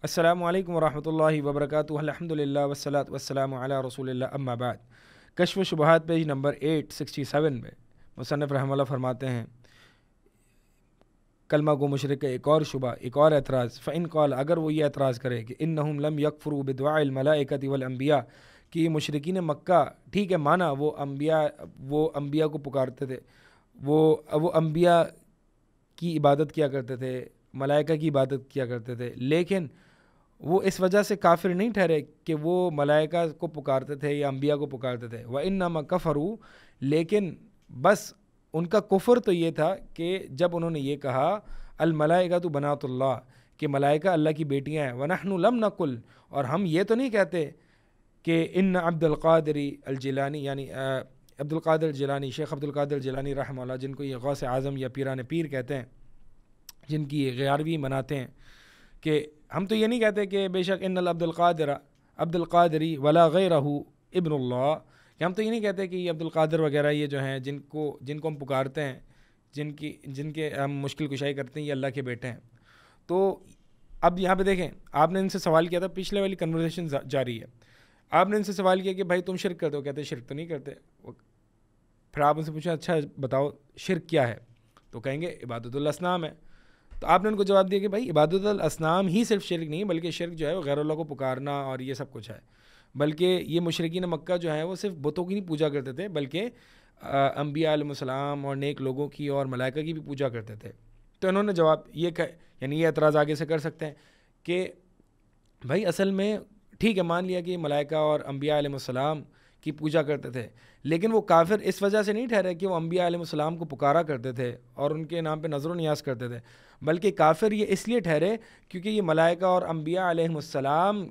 السلام علیکم ورحمۃ اللہ وبرکاتہ، الحمدللہ والصلاۃ والسلام علی رسول اللہ، اما بعد۔ کشف شبہات پیج نمبر 867 میں مصنف رحمہ اللہ فرماتے ہیں کلمہ گو مشرک کا ایک اور شبہ، ایک اور اعتراض، فإن قال، اگر وہ یہ اعتراض کرے کہ انہم لم یکفروا بدعاء الملائکۃ والانبیاء، کہ یہ مشرکین مکہ ٹھیک ہے مانا وہ انبیاء کو پکارتے تھے، وہ انبیاء کی عبادت کیا کرتے تھے، ملائکہ کی عبادت کیا کرتے تھے، لیکن وہ اس وجہ سے کافر نہیں ٹھہرے کہ وہ ملائکہ کو پکارتے تھے یا انبیاء کو پکارتے تھے۔ وَإِنَّمَا كَفَرُوا، لیکن بس ان کا کفر تو یہ تھا کہ جب انہوں نے یہ کہا الملائکۃ بنات اللہ، کہ ملائکہ اللہ کی بیٹیاں ہیں، وَنَحْنُ لَمْ نَقُلْ، اور ہم یہ تو نہیں کہتے کہ ان عبد القادر الجیلانی، یعنی عبد القادر الجیلانی، شیخ عبد القادر الجیلانی رحمہ اللہ، جن کو یہ غوث اعظم یا پیران پیر کہتے ہیں، جن کی یہ غیاروی مناتے ہیں، کہ ہم تو یہ نہیں کہتے کہ بے شک ان عبد القادری ولا غیرہ ابن اللہ، کہ ہم تو یہ نہیں کہتے کہ یہ عبد القادر وغیرہ یہ جو ہیں جن کو ہم پکارتے ہیں، جن کے ہم مشکل کشائی کرتے ہیں، یہ اللہ کے بیٹے ہیں۔ تو اب یہاں پہ دیکھیں، آپ نے ان سے سوال کیا تھا، پچھلے والی کنورسیشن جاری ہے، آپ نے ان سے سوال کیا کہ بھائی تم شرک کرتے ہو، کہتے ہیں شرک تو نہیں کرتے۔ پھر آپ ان سے پوچھا اچھا بتاؤ شرک کیا ہے، تو کہیں گے عبادت الاصنام ہے۔ تو آپ نے ان کو جواب دیا کہ بھائی عبادت الاصنام ہی صرف شرک نہیں، بلکہ شرک جو ہے وہ غیر اللہ کو پکارنا اور یہ سب کچھ ہے، بلکہ یہ مشرکین مکہ جو ہیں وہ صرف بتوں کی نہیں پوجا کرتے تھے، بلکہ انبیاء علیہ السلام اور نیک لوگوں کی اور ملائکہ کی بھی پوجا کرتے تھے۔ تو انہوں نے جواب یہ یعنی یہ اعتراض آگے سے کر سکتے ہیں کہ بھائی اصل میں ٹھیک ہے مان لیا کہ ملائکہ اور انبیاء علیہ السلام کی پوجا کرتے تھے، لیکن وہ کافر اس وجہ سے نہیں ٹھہرے کہ وہ انبیاء علیہ السلام کو پکارا کرتے تھے اور ان کے نام پہ نظر و نیاز کرتے تھے، بلکہ کافر یہ اس لیے ٹھہرے کیونکہ یہ ملائکہ اور انبیاء علیہ السلام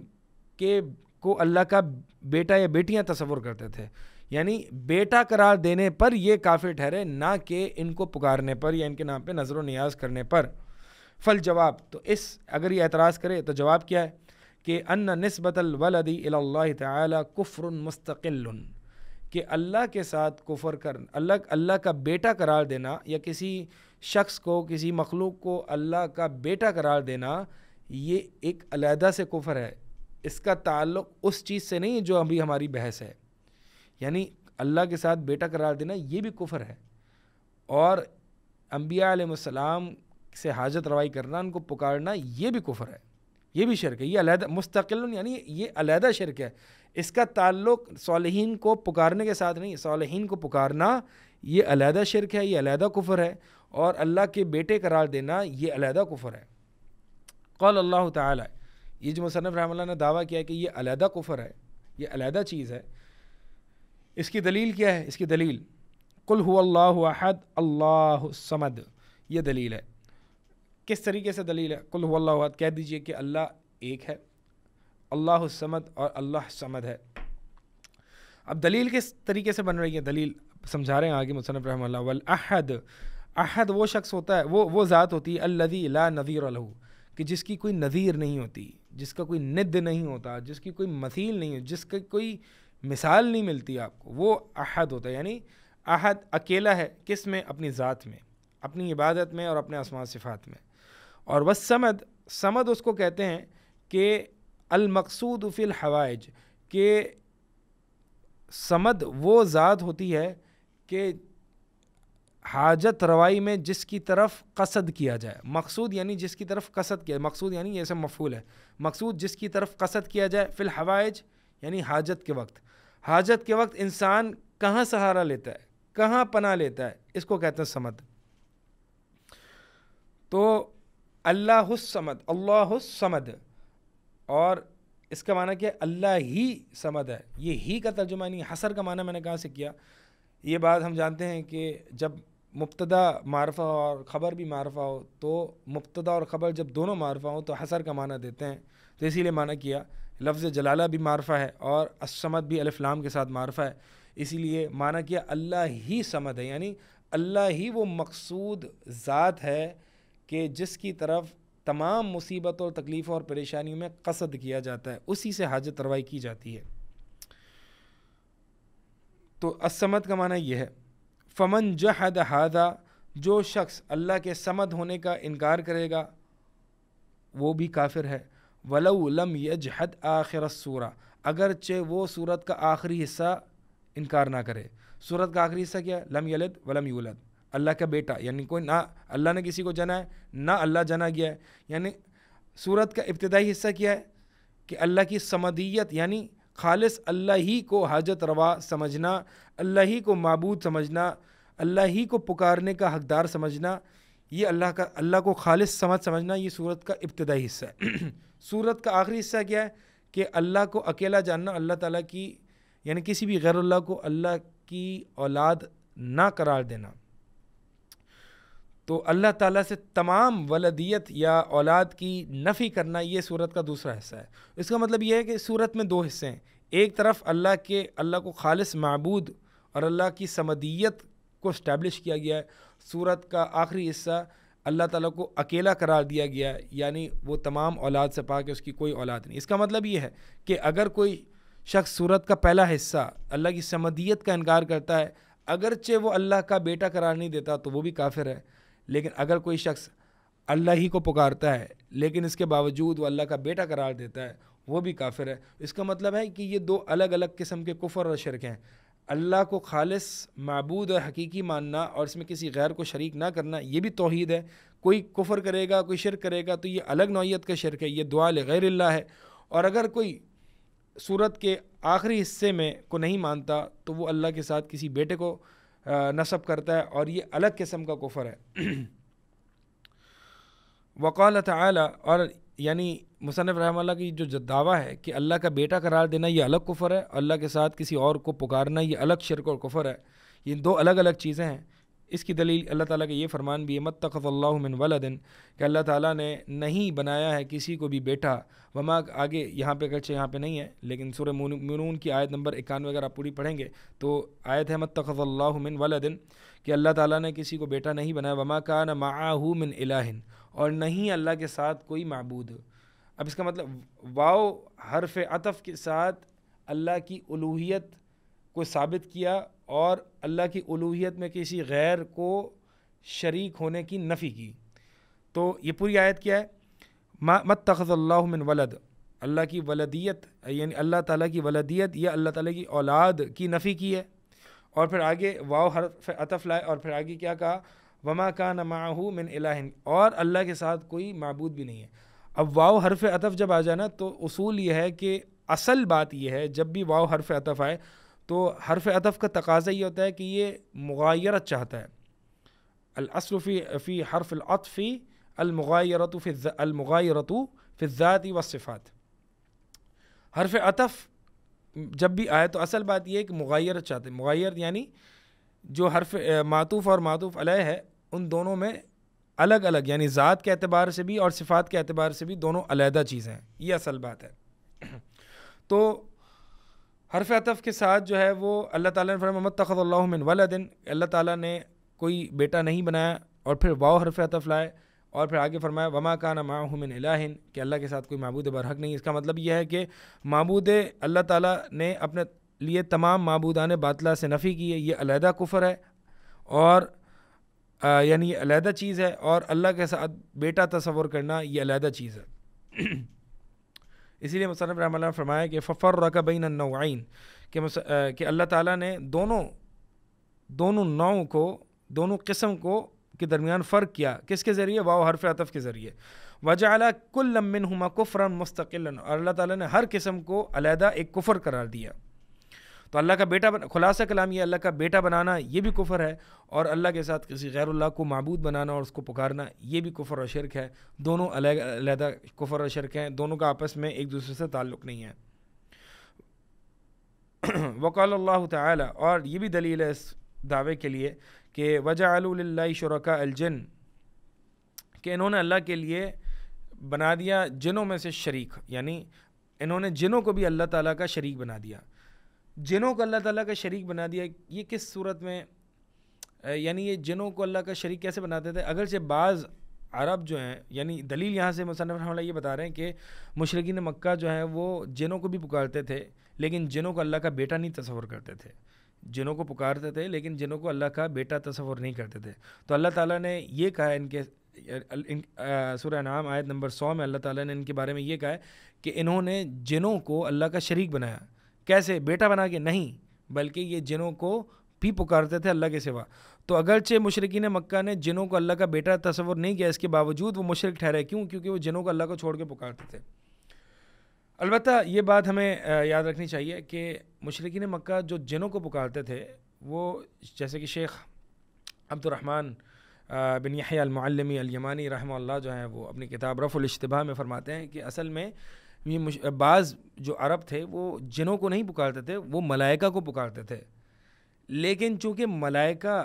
کو اللہ کا بیٹا یا بیٹیاں تصور کرتے تھے، یعنی بیٹا قرار دینے پر یہ کافر ٹھہرے، نہ کہ ان کو پکارنے پر یا ان کے نام پہ نظر و نیاز کرنے پر۔ فالجواب، تو اگر یہ اعتراض کرے تو جواب کیا ہے کہ ان نسبت الولد الی اللہ تعالی کفر مستقل، کہ اللہ کے ساتھ کفر کرنا، اللہ کا بیٹا قرار دینا یا کسی شخص کو، کسی مخلوق کو اللہ کا بیٹا قرار دینا، یہ ایک علیحدہ سے کفر ہے، اس کا تعلق اس چیز سے نہیں جو ابھی ہماری بحث ہے، یعنی اللہ کے ساتھ بیٹا قرار دینا یہ بھی کفر ہے، اور انبیاء علیہ السلام سے حاجت روائی کرنا، ان کو پکارنا، یہ بھی کفر ہے، یہ بھی شرک ہے، یہ علیحدہ مستقل، یعنی یہ علیحدہ شرک ہے، اس کا تعلق صالحین کو پکارنے کے ساتھ نہیں، صالحین کو پکارنا یہ علیحدہ شرک ہے، یہ علیحدہ کفر ہے، اور اللہ کے بیٹے قرار دینا یہ علیحدہ کفر ہے۔ قال اللہ تعالی، یہ جو مصنف رحمہ اللہ نے دعویٰ کیا ہے کہ یہ علیحدہ کفر ہے، یہ علیحدہ چیز ہے، اس کی دلیل کیا ہے؟ اس کی دلیل قل هو اللہ احد اللہ الصمد، یہ دلیل ہے۔ کس طریقے سے دلیل ہے؟ قل هو اللہ احد، کہہ دیجئے کہ اللہ ایک ہے، اللہ الصمد اور اللہ صمد ہے۔ اب دلیل کس طریقے سے بن رہی ہے؟ دلیل سمجھا رہے ہیں آگے مصنف رحمہ اللہ، والاحد، احد وہ شخص ہوتا ہے، وہ ذات ہوتی ہے الذی لا نظیر لہ، کہ جس کی کوئی نظیر نہیں ہوتی، جس کا کوئی ند نہیں ہوتا، جس کی کوئی مثیل نہیں ہوتی، جس کا کوئی مثال نہیں ملتی آپ کو، وہ احد ہوتا ہے۔ یعنی احد اکیلا ہے، کس میں؟ اپنی ذات میں، اپنی عبادت میں اور اپنے اسماء صفات میں۔ اور والصمد، صمد اس کو کہتے ہیں کہ المقصود فی الحوائج، کہ صمد وہ ذات ہوتی ہے کہ حاجت روائی میں جس کی طرف قصد کیا جائے، مقصود یعنی جس کی طرف قصد کیا، مقصود یعنی یہ سب مفعول ہے، مقصود جس کی طرف قصد کیا جائے، فی الحوائج یعنی حاجت کے وقت، حاجت کے وقت انسان کہاں سہارا لیتا ہے، کہاں پناہ لیتا ہے، اس کو کہتے ہیں صمد۔ تو اللہ الصمد، اللہ الصمد، اور اس کا معنی کیا ہے؟ اللہ ہی صمد ہے، یہ ہی کا ترجمہ نہیں، حصر کا معنی میں نے کہاں سے کیا؟ یہ بات ہم جانتے ہیں کہ جب مبتدا معرفہ اور خبر بھی معرفہ ہو، تو مبتدا اور خبر جب دونوں معرفہ ہوں تو حصر کا معنی دیتے ہیں، تو اسی لیے معنی کیا۔ لفظ جلالہ بھی معرفہ ہے اور الصمد بھی الف لام کے ساتھ معرفہ ہے، اسی لیے معنی کیا اللہ ہی صمد ہے، یعنی اللہ ہی وہ مقصود ذات ہے کہ جس کی طرف تمام مصیبتوں اور تکلیفوں اور پریشانیوں میں قصد کیا جاتا ہے، اسی سے حاجت روائی کی جاتی ہے۔ تو الصمد کا معنی یہ ہے۔ فمن جحد ھذا، جو شخص اللہ کے صمد ہونے کا انکار کرے گا وہ بھی کافر ہے۔ ولو لم یجحد آخر السورہ، اگرچہ وہ سورت کا آخری حصہ انکار نہ کرے. سورت کا آخری حصہ کیا ہے؟ لم یلد ولم یولد، اللہ کا بیٹا، یعنی کوئی نہ اللہ نے کسی کو جنا ہے نہ اللہ جنا گیا ہے. یعنی سورت کا ابتدائی حصہ کیا ہے کہ اللہ کی صمدیت، یعنی خالص اللہ ہی کو حاجت روا سمجھنا، اللہ ہی کو معبود سمجھنا، اللہ ہی کو پکارنے کا حقدار سمجھنا، یہ اللہ کو خالص سمجھنا، یہ سورت کا ابتدائی حصہ ہے. سورت کا آخری حصہ کیا ہے کہ اللہ کو اکیلا جاننا، اللہ تعالیٰ کی یعنی کسی بھی غیر اللہ کو اللہ کی اولاد نہ قرار دینا. تو اللہ تعالیٰ سے تمام ولدیت یا اولاد کی نفی کرنا، یہ سورت کا دوسرا حصہ ہے. اس کا مطلب یہ ہے کہ سورت میں دو حصے ہیں. ایک طرف اللہ کو خالص معبود اور اللہ کی صمدیت کو اسٹیبلش کیا گیا ہے. سورت کا آخری حصہ اللہ تعالیٰ کو اکیلا قرار دیا گیا ہے، یعنی وہ تمام اولاد سے پاک ہے، اس کی کوئی اولاد نہیں. اس کا مطلب یہ ہے کہ اگر کوئی شخص سورت کا پہلا حصہ اللہ کی صمدیت کا انکار کرتا ہے، اگرچہ وہ اللہ کا بیٹا قرار نہیں دیتا، تو وہ بھی کافر ہے. لیکن اگر کوئی شخص اللہ ہی کو پکارتا ہے لیکن اس کے باوجود وہ اللہ کا بیٹا قرار دیتا ہے، وہ بھی کافر ہے. اس کا مطلب ہے کہ یہ دو الگ الگ قسم کے کفر اور شرک ہیں. اللہ کو خالص معبود اور حقیقی ماننا اور اس میں کسی غیر کو شریک نہ کرنا، یہ بھی توحید ہے. کوئی کفر کرے گا، کوئی شرک کرے گا تو یہ الگ نوعیت کا شرک ہے، یہ دعا لغیر اللہ ہے. اور اگر کوئی سورت کے آخری حصے میں کو نہیں مانتا تو وہ اللہ کے ساتھ کسی بیٹے کو نسب کرتا ہے، اور یہ الگ قسم کا کفر ہے. وقال تعالی، اور یعنی مصنف رحمہ اللہ کی جو دعویٰ ہے کہ اللہ کا بیٹا قرار دینا یہ الگ کفر ہے، اللہ کے ساتھ کسی اور کو پکارنا یہ الگ شرک اور کفر ہے. یہ دو الگ الگ چیزیں ہیں. اس کی دلیل اللہ تعالیٰ کا یہ فرمان بھی ہے، متخذ اللہ من ولد، کہ اللہ تعالیٰ نے نہیں بنایا ہے کسی کو بھی بیٹا. وما، آگے یہاں پہ اگرچہ یہاں پہ نہیں ہے لیکن سورہ مومنون کی آیت نمبر 91 اگر آپ پوری پڑھیں گے تو آیت ہے متخذ اللہ من ولد، کہ اللہ تعالیٰ نے کسی کو بیٹا نہیں بنایا. وما کان معہ من الہ، اور نہیں اللہ کے ساتھ کوئی معبود. اب اس کا مطلب واو حرف عطف کے ساتھ اللہ کی الوہیت کو ثابت کیا اور اللہ کی الوہیت میں کسی غیر کو شریک ہونے کی نفی کی. تو یہ پوری آیت کیا ہے؟ متخذ اللہ من ولد، اللہ کی ولدیت یعنی اللہ تعالیٰ کی ولدیت یا اللہ تعالیٰ کی اولاد کی نفی کی ہے. اور پھر آگے واو حرف عطف لائے اور پھر آگے کیا کہا؟ وما کان معہ من الہ، اور اللہ کے ساتھ کوئی معبود بھی نہیں ہے. اب واو حرف عطف جب آ جائے نا تو اصول یہ ہے کہ اصل بات یہ ہے جب بھی واو حرف عطف آئے تو حرف عطف کا تقاضا یہ ہوتا ہے کہ یہ مغایرت چاہتا ہے. الاصل فی حرف العطف المغایرت فی الذات والصفات. حرف عطف جب بھی آئے تو اصل بات یہ ہے کہ مغایرت چاہتے ہیں. مغایر یعنی جو حرف معطوف اور معطوف علیہ ہے ان دونوں میں الگ الگ، یعنی ذات کے اعتبار سے بھی اور صفات کے اعتبار سے بھی دونوں علیحدہ چیزیں ہیں. یہ اصل بات ہے. تو حرف عطف کے ساتھ جو ہے وہ اللہ تعالیٰ نے فرمایا متخذ اللہ من ولد، اللہ تعالیٰ نے کوئی بیٹا نہیں بنایا، اور پھر واو حرف عطف لائے اور پھر آگے فرمایا وما کان معہ من الہ، کہ اللہ کے ساتھ کوئی معبود برحق نہیں. اس کا مطلب یہ ہے کہ معبود اللہ تعالیٰ نے اپنے لیے تمام معبودان باطلہ سے نفی کی ہے. یہ علیحدہ کفر ہے اور یعنی یہ علیحدہ چیز ہے، اور اللہ کے ساتھ بیٹا تصور کرنا یہ علیحدہ چیز ہے. اسی لیے مصنف رحمہ اللہ نے فرمایا کہ ففرق بین النوعین، کہ اللہ تعالیٰ نے دونوں نوع کو، دونوں قسم کو کے درمیان فرق کیا. کس کے ذریعے؟ واو حرف عطف کے ذریعے. وجعل کل منہما کفرا مستقلا، اور اللہ تعالیٰ نے ہر قسم کو علیحدہ ایک کفر قرار دیا. تو اللہ کا بیٹا خلاصہ کلام یہ اللہ کا بیٹا بنانا یہ بھی کفر ہے، اور اللہ کے ساتھ کسی غیر اللہ کو معبود بنانا اور اس کو پکارنا یہ بھی کفر اور شرک ہے. دونوں علیحدہ کفر اور شرک ہیں، دونوں کا آپس میں ایک دوسرے سے تعلق نہیں ہے. وقال اللہ تعالی، اور یہ بھی دلیل ہے اس دعوے کے لیے کہ وجعلوا للہ شرکاء الجن، کہ انہوں نے اللہ کے لیے بنا دیا جنوں میں سے شریک، یعنی انہوں نے جنوں کو بھی اللہ تعالیٰ کا شریک بنا دیا. جنوں کو اللہ تعالیٰ کا شریک بنا دیا، یہ کس صورت میں؟ یعنی یہ جنوں کو اللہ کا شریک کیسے بناتے تھے؟ اگرچہ بعض عرب جو ہیں، یعنی دلیل یہاں سے مصنف رحمہ اللہ یہ بتا رہے ہیں کہ مشرکین مکہ جو ہیں وہ جنوں کو بھی پکارتے تھے لیکن جنوں کو اللہ کا بیٹا نہیں تصور کرتے تھے. جنوں کو پکارتے تھے لیکن جنوں کو اللہ کا بیٹا تصور نہیں کرتے تھے. تو اللہ تعالیٰ نے یہ کہا ان کے سورہ انعام آیت نمبر 100 میں اللہ تعالیٰ نے ان کے بارے میں یہ کہا ہے کہ انہوں نے جنوں کو اللہ کا شریک بنایا. کیسے؟ بیٹا بنا کے نہیں، بلکہ یہ جنوں کو بھی پکارتے تھے اللہ کے سوا. تو اگرچہ مشرکین مکہ نے جنوں کو اللہ کا بیٹا تصور نہیں کیا، اس کے باوجود وہ مشرک ٹھہرے. کیوں؟ کیونکہ وہ جنوں کو اللہ کو چھوڑ کے پکارتے تھے. البتہ یہ بات ہمیں یاد رکھنی چاہیے کہ مشرکین مکہ جو جنوں کو پکارتے تھے، وہ جیسے کہ شیخ عبد الرحمن بن یحییٰ المعلمی الیمانی رحمہ اللہ جو ہیں، وہ اپنی کتاب رفع الاشتباہ میں فرماتے ہیں کہ اصل میں یہ بعض جو عرب تھے وہ جنوں کو نہیں پکارتے تھے، وہ ملائکہ کو پکارتے تھے. لیکن چونکہ ملائکہ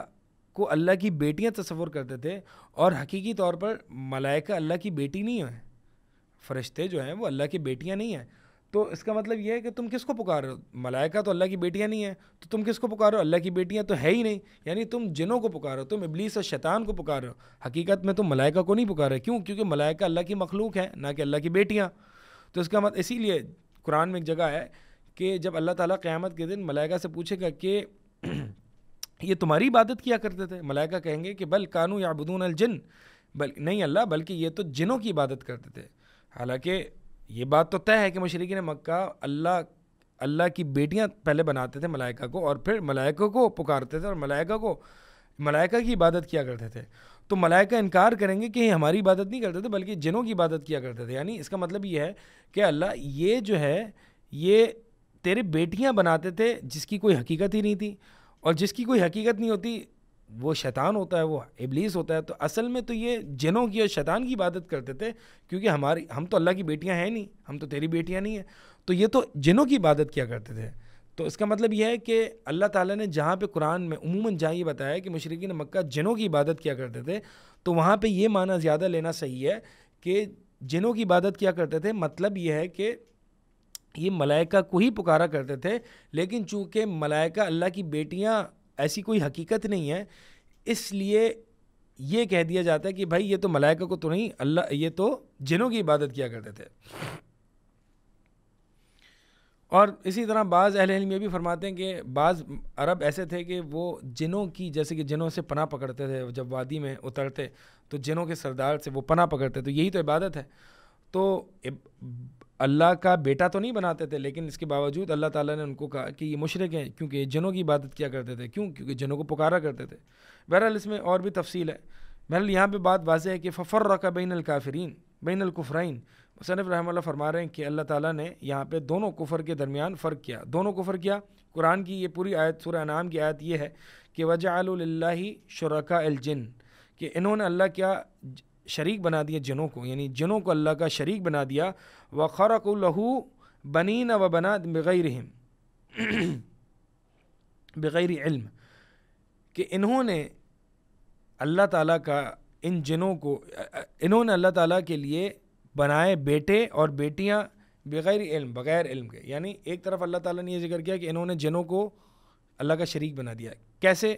کو اللہ کی بیٹیاں تصور کرتے تھے، اور حقیقی طور پر ملائکہ اللہ کی بیٹی نہیں ہیں، فرشتے جو ہیں وہ اللہ کی بیٹیاں نہیں ہیں. تو اس کا مطلب یہ ہے کہ تم کس کو پکار رہے ہو؟ ملائکہ تو اللہ کی بیٹیاں نہیں ہیں، تو تم کس کو پکار رہے ہو؟ اللہ کی بیٹیاں تو ہے ہی نہیں. یعنی تم جنوں کو پکار رہے ہو، تم ابلیس اور شیطان کو پکار رہے ہو. حقیقت میں تم ملائکہ کو نہیں پکار رہے. کیوں؟ کیونکہ ملائکہ اللہ کی مخلوق ہے، نہ کہ اللہ کی بیٹیاں. تو اس کا مطلب اسی لیے قرآن میں ایک جگہ ہے کہ جب اللہ تعالیٰ قیامت کے دن ملائکہ سے پوچھے گا کہ یہ تمہاری عبادت کیا کرتے تھے، ملائکہ کہیں گے کہ بل کانوا یعبدون الجن، نہیں اللہ، بلکہ یہ تو جنوں کی عبادت کرتے تھے. حالانکہ یہ بات تو طے ہے کہ مشرکین مکہ اللہ کی بیٹیاں پہلے بناتے تھے ملائکہ کو، اور پھر ملائکہ کو پکارتے تھے، اور ملائکہ کی عبادت کیا کرتے تھے. تو ملائکہ انکار کریں گے کہ یہ ہماری عبادت نہیں کرتے تھے بلکہ جنوں کی عبادت کیا کرتے تھے. یعنی اس کا مطلب یہ ہے کہ اللہ یہ جو ہے یہ تیرے بیٹیاں بناتے تھے جس کی کوئی حقیقت ہی نہیں تھی، اور جس کی کوئی حقیقت نہیں ہوتی وہ شیطان ہوتا ہے، وہ ابلیس ہوتا ہے. تو اصل میں تو یہ جنوں کی اور شیطان کی عبادت کرتے تھے، کیونکہ ہم تو اللہ کی بیٹیاں ہیں نہیں، ہم تو تیری بیٹیاں نہیں ہیں. تو یہ تو جنوں کی عبادت کیا کرتے تھے. تو اس کا مطلب یہ ہے کہ اللہ تعالیٰ نے جہاں پہ قرآن میں عموماً جہاں یہ بتایا کہ مشرکین مکہ جنوں کی عبادت کیا کرتے تھے، تو وہاں پہ یہ معنی زیادہ لینا صحیح ہے کہ جنوں کی عبادت کیا کرتے تھے. مطلب یہ ہے کہ یہ ملائکہ کو ہی پکارا کرتے تھے، لیکن چونکہ ملائکہ اللہ کی بیٹیاں ایسی کوئی حقیقت نہیں ہے، اس لیے یہ کہہ دیا جاتا ہے کہ بھائی یہ تو ملائکہ کو تو نہیں، اللہ یہ تو جنوں کی عبادت کیا کرتے تھے. اور اسی طرح بعض اہل علم یہ بھی فرماتے ہیں کہ بعض عرب ایسے تھے کہ وہ جنوں کی، جیسے کہ جنوں سے پناہ پکڑتے تھے، جب وادی میں اترتے تو جنوں کے سردار سے وہ پناہ پکڑتے. تو یہی تو عبادت ہے. تو اللہ کا بیٹا تو نہیں بناتے تھے، لیکن اس کے باوجود اللہ تعالیٰ نے ان کو کہا کہ یہ مشرک ہیں، کیونکہ یہ جنوں کی عبادت کیا کرتے تھے. کیوں؟ کیونکہ جنوں کو پکارا کرتے تھے. بہرحال اس میں اور بھی تفصیل ہے. بہرحال یہاں پہ بات واضح ہے کہ ففرق بین الکافرین بین الکفرین. مصنف رحمہ اللہ فرما رہے ہیں کہ اللہ تعالیٰ نے یہاں پہ دونوں کفر کے درمیان فرق کیا. دونوں کفر کیا؟ قرآن کی یہ پوری آیت، سورہ انعام کی آیت یہ ہے کہ وَجَعَلُوا لِلَّهِ شُرَكَاءَ الْجِنِّ، کہ انہوں نے اللہ کیا شریک بنا دیا جنوں کو، یعنی جنوں کو اللہ کا شریک بنا دیا. وَخَرَقُوا لَهُ بَنِينَ وَبَنَاتٍ بغیر علم، کہ انہوں نے اللہ تعالیٰ کا ان جنوں کو، انہوں نے اللہ تعالیٰ کے لیے بنائے بیٹے اور بیٹیاں بغیر علم، بغیر علم کے. یعنی ایک طرف اللہ تعالیٰ نے یہ ذکر کیا کہ انہوں نے جنوں کو اللہ کا شریک بنا دیا. کیسے؟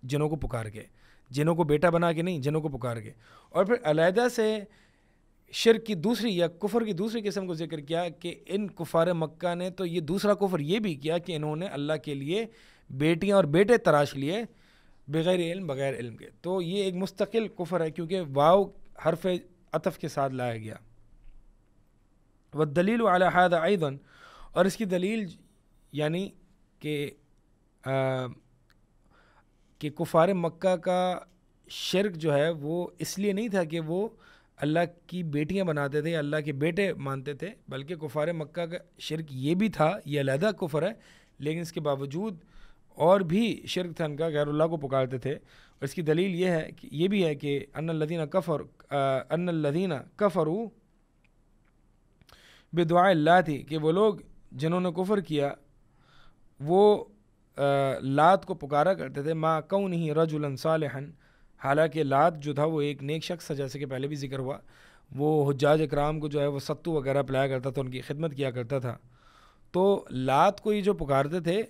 جنوں کو پکار کے، جنوں کو بیٹا بنا کے نہیں، جنوں کو پکار کے. اور پھر علیحدہ سے شرک کی دوسری یا کفر کی دوسری قسم کو ذکر کیا کہ ان کفار مکہ نے تو یہ دوسرا کفر یہ بھی کیا کہ انہوں نے اللہ کے لیے بیٹیاں اور بیٹے تراش لیے بغیر علم، بغیر علم کے. تو یہ ایک مستقل کفر ہے، کیونکہ واو حرف عطف کے ساتھ لایا گیا. والدلیل علی ھذا ایضا، اور اس کی دلیل یعنی کہ کفار مکہ کا شرک جو ہے وہ اس لیے نہیں تھا کہ وہ اللہ کی بیٹیاں بناتے تھے یا اللہ کے بیٹے مانتے تھے، بلکہ کفار مکہ کا شرک یہ بھی تھا، یہ علیحدہ کفر ہے، لیکن اس کے باوجود اور بھی شرک تھا ان کا، غیر اللہ کو پکارتے تھے. اور اس کی دلیل یہ بھی ہے کہ ان الذین کفروا بدعاء اللہ تھی، کہ وہ لوگ جنہوں نے کفر کیا وہ لات کو پکارا کرتے تھے، ما کونہ رجلا صالحا، حالانکہ لات جو تھا وہ ایک نیک شخص تھا، جیسے کہ پہلے بھی ذکر ہوا. وہ حجاج اکرام کو جو ہے وہ ستو وغیرہ پلایا کرتا تھا، ان کی خدمت کیا کرتا تھا. تو لات کو یہ جو پکارتے تھے،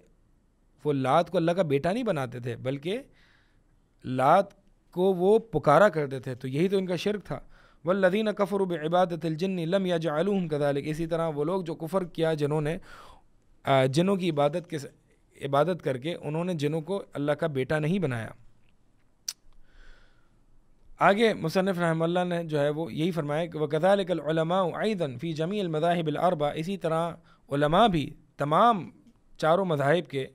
وہ لات کو اللہ کا بیٹا نہیں بناتے تھے، بلکہ لات کو وہ پکارا کرتے تھے. تو یہی تو ان کا شرک تھا. والذین کفروا بعبادۃ الجن لم یجعلوہم کذالک، اسی طرح وہ لوگ جو کفر کیا جنہوں نے جنوں کی عبادت کر کے انہوں نے جنوں کو اللہ کا بیٹا نہیں بنایا. آگے مصنف رحمہ اللہ نے جو ہے وہ یہی فرمایا کہ وَكَذَلِكَ الْعُلَمَاءُ أَيْضًا فِي جَمِيعِ الْمَذَاهِبِ الْأَرْبَعِ، اسی طرح علماء بھی تمام چاروں مذاہب کے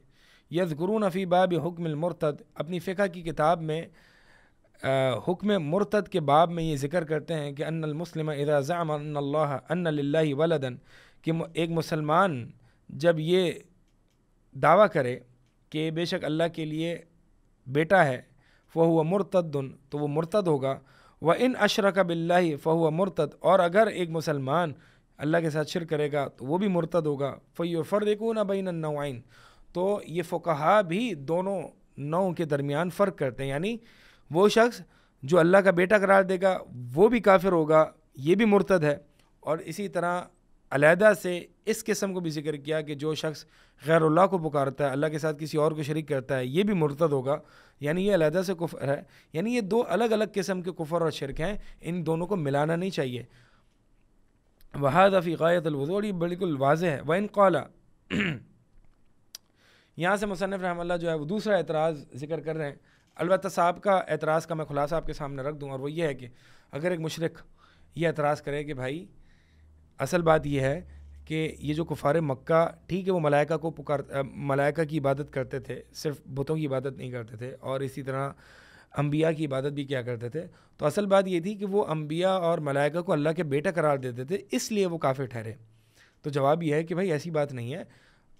یذکرون فی باب حکم المرتد، اپنی فقہ کی کتاب میں حکم مرتد کے باب میں یہ ذکر کرتے ہیں کہ ان المسلم اذا زعم ان للہ ولدا، کہ ایک مسلمان جب یہ دعویٰ کرے کہ بے شک اللہ کے لیے بیٹا ہے، فہو مرتد، تو وہ مرتد ہوگا، وَإِنْ أَشْرَكَ بِاللَّهِ فَهُوَ مرتد، اور اگر ایک مسلمان اللہ کے ساتھ شرک کرے گا تو وہ بھی مرتد ہوگا، فَيُفَرِّقُونَ بَيْنَ النَّوْعَيْنِ، تو یہ فقہا بھی دونوں نوع کے درمیان فرق کرتے ہیں، یعنی وہ شخص جو اللہ کا بیٹا قرار دے گا وہ بھی کافر ہوگا، یہ بھی مرتد ہے، اور اسی طرح علیحدہ سے اس قسم کو بھی ذکر کیا کہ جو شخص غیر اللہ کو پکارتا ہے، اللہ کے ساتھ کسی اور کو شریک کرتا ہے، یہ بھی مرتد ہوگا، یعنی یہ علیحدہ سے کفر ہے، یعنی یہ دو الگ الگ قسم کے کفر اور شرک ہیں، ان دونوں کو ملانا نہیں چاہیے۔ وَهَذَا فِي غَایَةِ الْوُضُوحِ، یہ بالکل واضح ہے۔ وَإِنْ قَالَ، یہاں سے مصنف رحمہ اللہ جو ہے وہ دوسرا اعتراض ذکر کر رہے ہیں، البتہ صاحب کا اعتراض کا میں خلاصہ آپ کے سامنے رکھ دوں، اور وہ یہ ہے کہ اگر ایک مشرک یہ اعتراض کرے کہ بھائی اصل بات یہ ہے کہ یہ جو کفار مکہ، ٹھیک ہے وہ ملائکہ کو ملائکہ کی عبادت کرتے تھے، صرف بتوں کی عبادت نہیں کرتے تھے، اور اسی طرح انبیاء کی عبادت بھی کیا کرتے تھے، تو اصل بات یہ تھی کہ وہ انبیاء اور ملائکہ کو اللہ کے بیٹا قرار دیتے تھے، اس لیے وہ کافر ٹھہرے۔ تو جواب یہ ہے کہ بھائی ایسی بات نہیں ہے،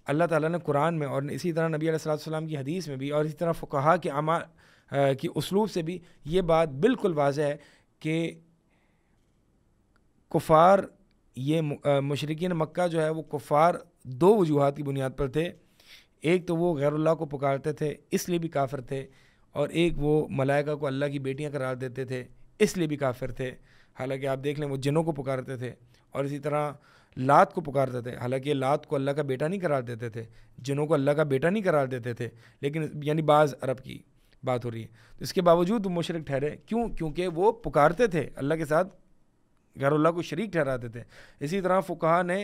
اللہ تعالیٰ نے قرآن میں اور اسی طرح نبی علیہ السلام کی حدیث میں بھی اور اسی طرح فقہا کے اعمال کی اسلوب سے بھی یہ بات بالکل واضح ہے کہ کفار، یہ مشرکین مکہ جو ہے وہ کفار دو وجوہات کی بنیاد پر تھے، ایک تو وہ غیر اللہ کو پکارتے تھے اس لیے بھی کافر تھے، اور ایک وہ ملائکہ کو اللہ کی بیٹیاں قرار دیتے تھے اس لیے بھی کافر تھے۔ حالانکہ آپ دیکھ لیں وہ جنوں کو پکارتے تھے، اور اسی طرح لات کو پکارتے تھے، حالانکہ لات کو اللہ کا بیٹا نہیں قرار دیتے تھے، جنوں کو اللہ کا بیٹا نہیں قرار دیتے تھے، لیکن یعنی بعض عرب کی بات ہو رہی ہے، تو اس کے باوجود وہ مشرک ٹھہرے، کیوں؟ کیونکہ وہ پکارتے تھے اللہ کے ساتھ غیر اللہ کو شریک ٹھہراتے تھے۔ اسی طرح فقہا نے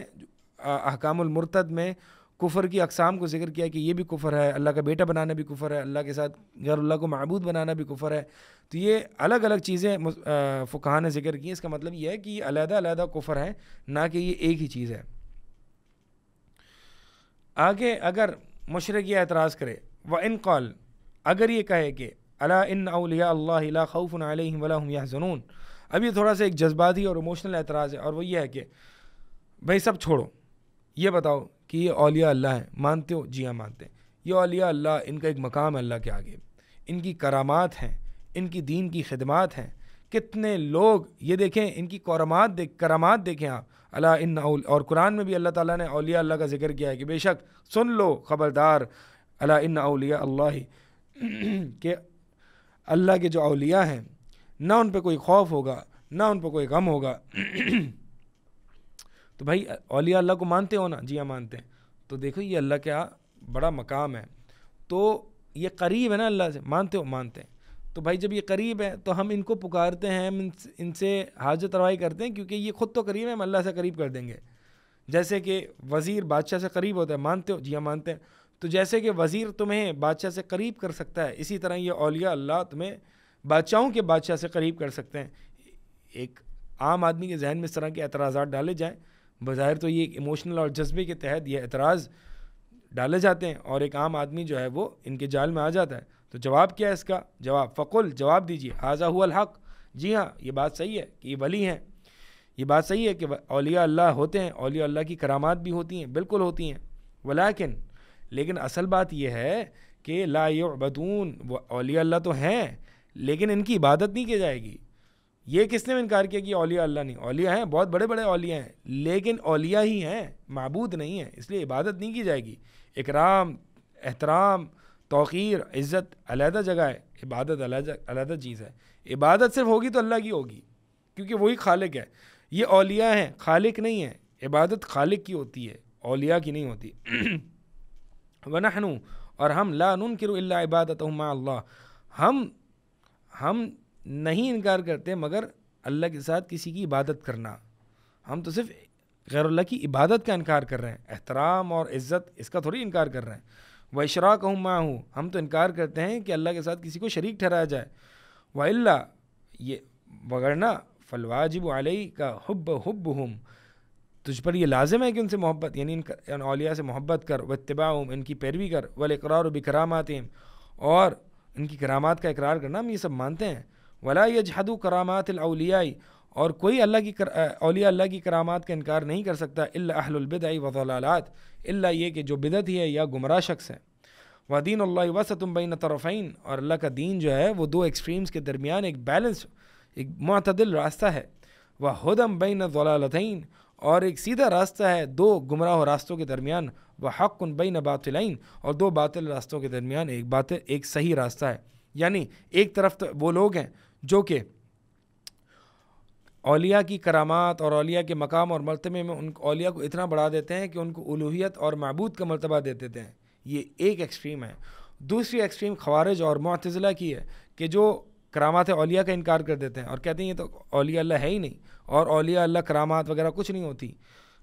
احکام المرتد میں کفر کی اقسام کو ذکر کیا کہ یہ بھی کفر ہے، اللہ کا بیٹا بنانا بھی کفر ہے، اللہ کے ساتھ غیر اللہ کو معبود بنانا بھی کفر ہے، تو یہ الگ الگ چیزیں فقہا نے ذکر کی۔ اس کا مطلب یہ ہے کہ یہ علیحدہ علیحدہ کفر ہے، نہ کہ یہ ایک ہی چیز ہے۔ آگے اگر مشرک یہ اعتراض کرے، وَإِنْ قَالَ، اگر یہ کہے کہ الا ان اولیاء اللہ لا خوف علیہم ولا هم يحزنون، اب یہ تھوڑا سا ایک جذباتی اور ایموشنل اعتراض ہے، اور وہ یہ ہے کہ بھائی سب چھوڑو، یہ بتاؤ کہ یہ اولیاء اللہ ہیں، مانتے ہو؟ جی ہاں مانتے ہیں۔ یہ اولیاء اللہ، ان کا ایک مقام ہے اللہ کے آگے، ان کی کرامات ہیں، ان کی دین کی خدمات ہیں، کتنے لوگ یہ دیکھیں ان کی کرامات دیکھیں آپ، الا ان اور قرآن میں بھی اللہ تعالیٰ نے اولیاء اللہ کا ذکر کیا ہے کہ بے شک سن لو، خبردار، الا ان اولیاء اللہ، کہ اللہ کے جو اولیاء ہیں نہ ان پہ کوئی خوف ہوگا نہ ان پہ کوئی غم ہوگا۔ تو بھائی اولیاء اللہ کو مانتے ہو نا؟ جی ہاں مانتے ہیں۔ تو دیکھو یہ اللہ کا بڑا مقام ہے، تو یہ قریب ہے نا اللہ سے، مانتے ہو؟ مانتے ہیں۔ تو بھائی جب یہ قریب ہے تو ہم ان کو پکارتے ہیں، ہم ان سے حاجت روائی کرتے ہیں، کیونکہ یہ خود تو قریب ہے، ہم اللہ سے قریب کر دیں گے۔ جیسے کہ وزیر بادشاہ سے قریب ہوتا ہے، مانتے ہو؟ جی ہاں مانتے ہیں۔ تو جیسے کہ وزیر تمہیں بادشاہ سے قریب کر سکتا ہے، اسی طرح یہ اولیاء اللہ تمہیں بادشاہوں کے بادشاہ سے قریب کر سکتے ہیں۔ ایک عام آدمی کے ذہن میں اس طرح کے اعتراضات ڈالے جائیں، بظاہر تو یہ ایک ایموشنل اور جذبے کے تحت یہ اعتراض ڈالے جاتے ہیں، اور ایک عام آدمی جو ہے وہ ان کے جال میں آ جاتا ہے۔ تو جواب کیا ہے اس کا؟ جواب فقل، جواب دیجیے، ھذا ھو الحق، جی ہاں یہ بات صحیح ہے کہ یہ ولی ہیں، یہ بات صحیح ہے کہ اولیاء اللہ ہوتے ہیں، اولیاء اللہ کی کرامات بھی ہوتی ہیں، بالکل ہوتی ہیں، لیکن اصل بات یہ ہے کہ لا یعبدون، وہ اولیاء اللہ تو ہیں لیکن ان کی عبادت نہیں کی جائے گی۔ یہ کس نے انکار کیا کہ اولیاء اللہ نہیں؟ اولیاء ہیں، بہت بڑے بڑے اولیاء ہیں، لیکن اولیاء ہی ہیں، معبود نہیں ہیں، اس لیے عبادت نہیں کی جائے گی۔ اکرام، احترام، توقیر، عزت علیحدہ جگہ ہے، عبادت علیحدہ چیز ہے۔ عبادت صرف ہوگی تو اللہ کی ہوگی، کیونکہ وہی خالق ہے۔ یہ اولیاء ہیں، خالق نہیں ہیں، عبادت خالق کی ہوتی ہے، اولیاء کی نہیں ہوتی۔ وَنَحْنُ، اور ہم، لَا نُنْكِرُ إِلَّا عِبَادَتَهُ مَعَ اللَّهِ، ہم نہیں انکار کرتے مگر اللہ کے ساتھ کسی کی عبادت کرنا، ہم تو صرف غیر اللہ کی عبادت کا انکار کر رہے ہیں، احترام اور عزت اس کا تھوڑی انکار کر رہے ہیں۔ وَإِشْرَاكَهُم مَّعَهُ، ہم تو انکار کرتے ہیں کہ اللہ کے ساتھ کسی کو شریک ٹھہرایا جائے۔ وَإِلَّا، یہ وگرنہ فالواجب علیک حبہم، تجھ پر یہ لازم ہے کہ ان سے محبت، یعنی ان اولیاء سے محبت کر، واتباعہم، ان کی پیروی کر، والاقرار بکراماتہم، اور ان کی کرامات کا اقرار کرنا، ہم یہ سب مانتے ہیں، ولا یجحدوا کرامات الاولیاء، اور کوئی اولیاء اللہ کی کرامات کا انکار نہیں کر سکتا، الا اہل البدع والضلالات، الا یہ کہ جو بدعتی ہے یا گمراہ شخص ہے، ودین اللہ وسط بین طرفین، اور اللہ کا دین جو ہے وہ دو ایکسٹریمز کے درمیان ایک بیلنس، ایک معتدل راستہ ہے، وہدم بین ضلالتین، اور ایک سیدھا راستہ ہے دو گمراہ راستوں کے درمیان، وحق بین باطلین، اور دو باطل راستوں کے درمیان ایک صحیح راستہ ہے۔ یعنی ایک طرف تو وہ لوگ ہیں جو کہ اولیاء کی کرامات اور اولیاء کے مقام اور مرتبے میں ان اولیاء کو اتنا بڑھا دیتے ہیں کہ ان کو الوہیت اور معبود کا مرتبہ دے دیتے ہیں، یہ ایک ایکسٹریم ہے۔ دوسری ایکسٹریم خوارج اور معتزلہ کی ہے کہ جو کرامات اولیاء کا انکار کر دیتے ہیں اور کہتے ہیں یہ تو اولیاء اللہ ہے ہی نہیں، اور اولیاء اللہ کرامات وغیرہ کچھ نہیں ہوتی۔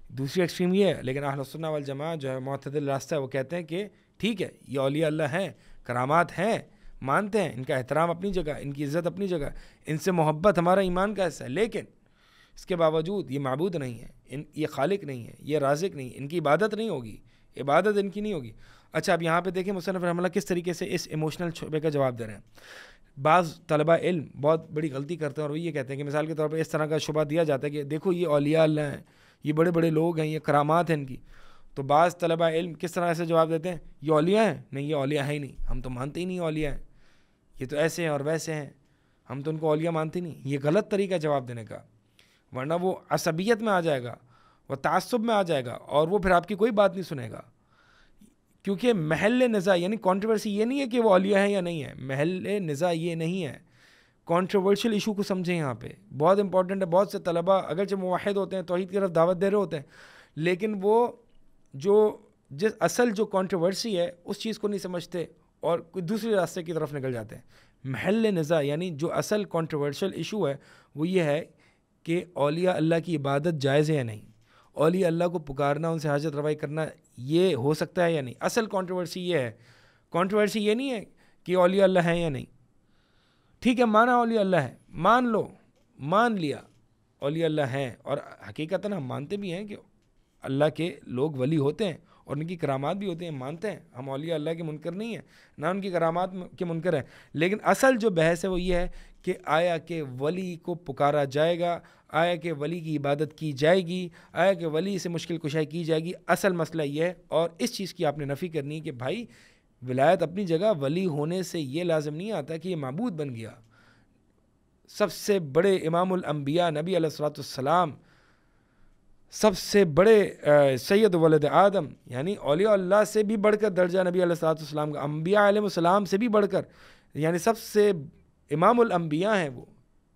دوسری ایکسٹریم یہ ہے، لیکن اہل السنہ والجماعت جو ہے معتدل راستہ ہے، وہ کہتے ہیں کہ ٹھیک ہے یہ اولیاء اللہ ہیں، کرامات ہیں، مانتے ہیں، ان کا احترام اپنی جگہ، ان کی عزت اپنی جگہ، ان سے محبت ہمارا ایمان کا حصہ ہے، لیکن اس کے باوجود یہ معبود نہیں ہے، یہ خالق نہیں ہے، یہ رازق نہیں ہے، ان کی عبادت نہیں ہوگی، عبادت ان کی نہیں ہوگی۔ اچھا اب یہاں پہ دیکھیں مصنف رحمہ اللہ کس طریقے سے اس ایموشنل شعبے کا جواب دے رہے ہیں۔ بعض طلبہ علم بہت بڑی غلطی کرتے ہیں اور وہ یہ کہتے ہیں کہ مثال کے طور پر اس طرح کا شبہ دیا جاتا ہے کہ دیکھو یہ اولیاء اللہ ہیں، یہ بڑے بڑے لوگ ہیں، یہ کرامات ہیں ان کی، تو بعض طلبہ علم کس طرح سے جواب دیتے ہیں، یہ اولیاء ہیں؟ نہیں، یہ اولیاء ہے ہی نہیں، ہم تو مانتے ہی نہیں اولیاء ہیں، یہ تو ایسے ہیں اور ویسے ہیں، ہم تو ان کو اولیاء مانتے نہیں۔ یہ غلط طریقہ جواب دینے کا، ورنہ وہ عصبیت میں آ جائے گا، وہ تعصب میں آ جائے گا، اور وہ پھر آپ کی کوئی بات نہیں سنے گا، کیونکہ محل نزاع یعنی کنٹروورسی یہ نہیں ہے کہ وہ اولیاء ہیں یا نہیں ہے، محل نزاع یہ نہیں ہے، کنٹروورشل ایشو کو سمجھیں، یہاں پہ بہت امپورٹنٹ ہے۔ بہت سے طلباء اگرچہ موحد ہوتے ہیں، توحید کی طرف دعوت دے رہے ہوتے ہیں، لیکن وہ جس اصل جو کنٹروورسی ہے اس چیز کو نہیں سمجھتے اور کوئی دوسری راستے کی طرف نکل جاتے ہیں۔ محل نزاع یعنی جو اصل کنٹروورشل ایشو ہے وہ یہ ہے کہ اولیاء اللہ کی عبادت جائز ہے یا نہیں، اولیاء اللہ کو پکارنا، ان سے حاجت روائی کرنا یہ ہو سکتا ہے یا نہیں۔ اصل کنٹروورسی یہ ہے، کنٹروورسی یہ نہیں ہے کہ اولیاء اللہ ہیں یا نہیں۔ ٹھیک ہے مانا اولیاء اللہ ہے، مان لو، مان لیا اولیاء اللہ ہیں، اور حقیقتاً ہم مانتے بھی ہیں کہ اللہ کے لوگ ولی ہوتے ہیں اور ان کی کرامات بھی ہوتے ہیں، مانتے ہیں، ہم اولیاء اللہ کے منکر نہیں ہیں، نہ ان کی کرامات کے منکر ہیں، لیکن اصل جو بحث ہے وہ یہ ہے کہ آیا کہ ولی کو پکارا جائے گا، آیا کہ ولی کی عبادت کی جائے گی، آیا کہ ولی سے مشکل کشائی کی جائے گی۔ اصل مسئلہ یہ ہے، اور اس چیز کی آپ نے نفی کرنی ہے کہ بھائی ولایت اپنی جگہ، ولی ہونے سے یہ لازم نہیں آتا کہ یہ معبود بن گیا۔ سب سے بڑے امام الانبیاء نبی علیہ الصلوۃ والسلام، سب سے بڑے سید ولد آدم، یعنی اولیاء اللہ سے بھی بڑھ کر درجہ نبی علیہ الصلوۃ والسلام کا، انبیاء علیہ السلام سے بھی بڑھ کر، یعنی سب سے امام الانبیاء ہیں، وہ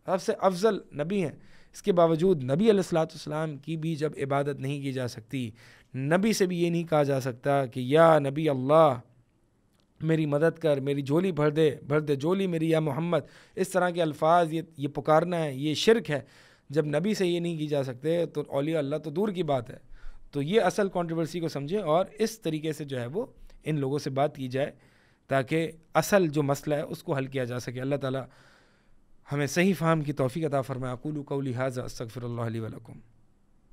سب سے افضل نبی ہیں، اس کے باوجود نبی علیہ الصلوۃ والسلام کی بھی جب عبادت نہیں کی جا سکتی، نبی سے بھی یہ نہیں کہا جا سکتا کہ یا نبی اللہ میری مدد کر، میری جھولی بھر دے جھولی میری یا محمد، اس طرح کے الفاظ یہ پکارنا ہے، یہ شرک ہے۔ جب نبی سے یہ نہیں کی جا سکتے تو اولیاء اللہ تو دور کی بات ہے۔ تو یہ اصل کنٹروورسی کو سمجھیں اور اس طریقے سے جو ہے وہ ان لوگوں سے بات کی جائے تاکہ اصل جو مسئلہ ہے اس کو حل کیا جا سکے۔ اللہ تعالی ہمیں صحیح فہم کی توفیق عطا فرمائے۔ اقول قولی ھذا استغفر اللہ لی ولکم۔